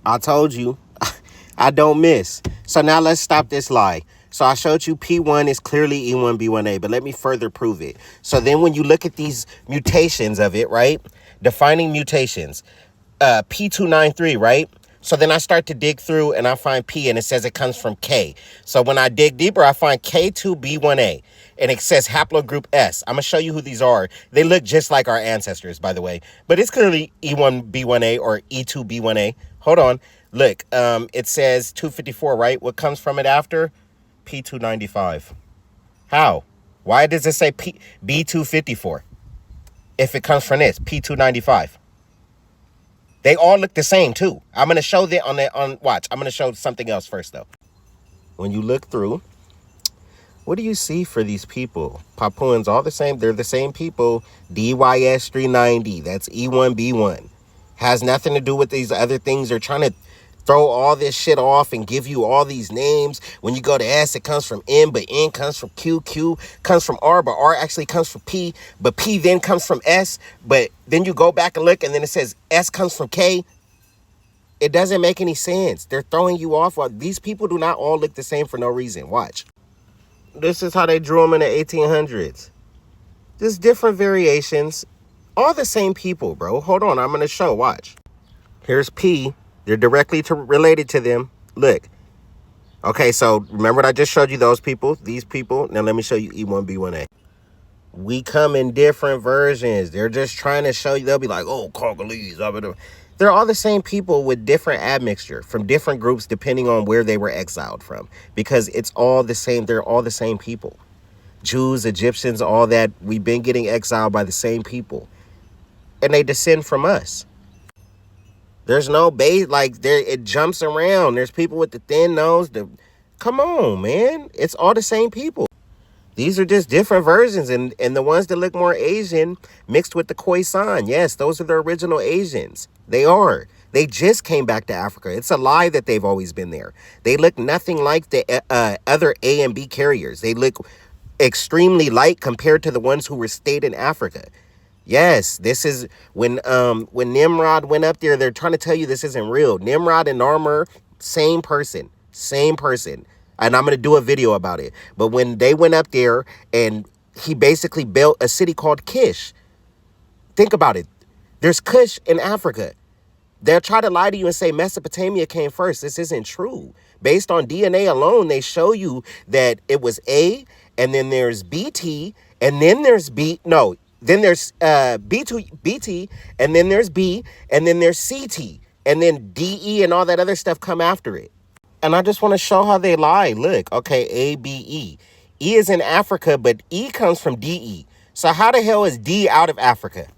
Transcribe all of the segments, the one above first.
I told you. I don't miss. So now let's stop this lie. So I showed you P1 is clearly E1b1a, but let me further prove it. So then when you look at these mutations of it, right? Defining mutations, P293, right? So then I start to dig through and I find P and it says it comes from K. So when I dig deeper, I find K2b1a and it says haplogroup S. I'm going to show you who these are. They look just like our ancestors, by the way, but it's clearly E1b1a or E2b1a. Hold on. Look, it says 254, right? What comes from it after? P295. How? Why does it say B254 if it comes from this, P295? They all look the same, too. I'm going to show that watch. I'm going to show something else first, though. When you look through, what do you see for these people? Papuans, all the same. They're the same people. DYS 390. That's E1b1. Has nothing to do with these other things. They're trying to throw all this shit off and give you all these names. When you go to S, it comes from N, but N comes from Q. Q comes from R, but R actually comes from P. But P then comes from S. But then you go back and look, and then it says S comes from K. It doesn't make any sense. They're throwing you off. These people do not all look the same for no reason. Watch. This is how they drew them in the 1800s. Just different variations. All the same people, bro. Hold on. I'm going to show. Watch. Here's P. They're directly related to them. Look. Okay, so remember what I just showed you, those people, these people. Now let me show you E1b1a. We come in different versions. They're just trying to show you. They'll be like, oh, Congolese. They're all the same people with different admixture from different groups depending on where they were exiled from. Because it's all the same. They're all the same people. Jews, Egyptians, all that. We've been getting exiled by the same people. And they descend from us. There's no base, like, it jumps around. There's people with the thin nose. Come on, man. It's all the same people. These are just different versions. And the ones that look more Asian mixed with the Khoisan. Yes, those are the original Asians. They are. They just came back to Africa. It's a lie that they've always been there. They look nothing like the other A and B carriers. They look extremely light compared to the ones who were stayed in Africa. Yes, this is when Nimrod went up there, they're trying to tell you this isn't real. Nimrod and Narmer, same person. And I'm going to do a video about it. But when they went up there and he basically built a city called Kish. Think about it. There's Kush in Africa. They'll try to lie to you and say Mesopotamia came first. This isn't true. Based on DNA alone, they show you that it was A, and then there's BT, and then there's then there's BT, and then there's B, and then there's CT, and then DE and all that other stuff come after it. And I just want to show how they lie. Look, okay, A, B, E. E is in Africa, but E comes from DE. So how the hell is D out of Africa?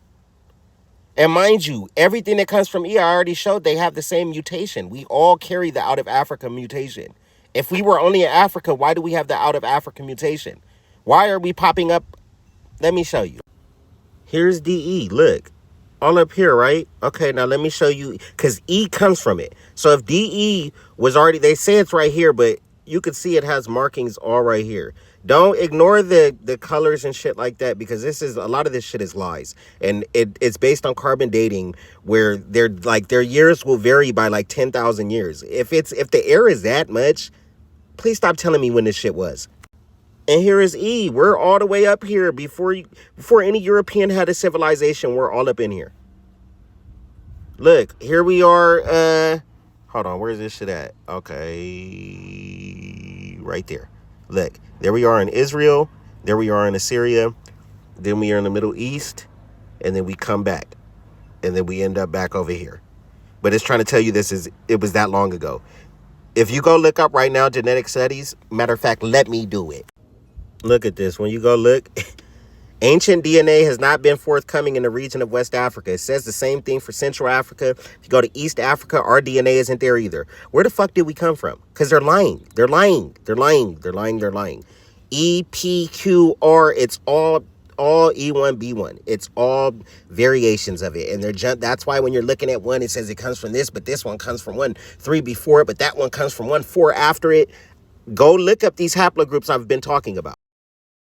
And mind you, everything that comes from E, I already showed they have the same mutation. We all carry the out of Africa mutation. If we were only in Africa, why do we have the out of Africa mutation? Why are we popping up? Let me show you. Here's DE, look, all up here, right? Okay, now let me show you, because E comes from it. So if DE was already, they say it's right here, but you could see it has markings all right here. Don't ignore the colors and shit like that, because a lot of this shit is lies. And it's based on carbon dating, where their years will vary by like 10,000 years. If the air is that much, please stop telling me when this shit was. And here is E. We're all the way up here before any European had a civilization. We're all up in here. Look, here we are. Hold on. Where's this shit at? Okay. Right there. Look, there we are in Israel. There we are in Assyria. Then we are in the Middle East. And then we come back. And then we end up back over here. But it's trying to tell you it was that long ago. If you go look up right now, genetic studies, matter of fact, let me do it. Look at this. When you go look, ancient DNA has not been forthcoming in the region of West Africa. It says the same thing for Central Africa. If you go to East Africa, our DNA isn't there either. Where the fuck did we come from? Because they're lying. They're lying. EPQR, it's all E1b1. It's all variations of it. And that's why when you're looking at one, it says it comes from this, but this one comes from 1-3 before it, but that one comes from 1-4 after it. Go look up these haplogroups I've been talking about.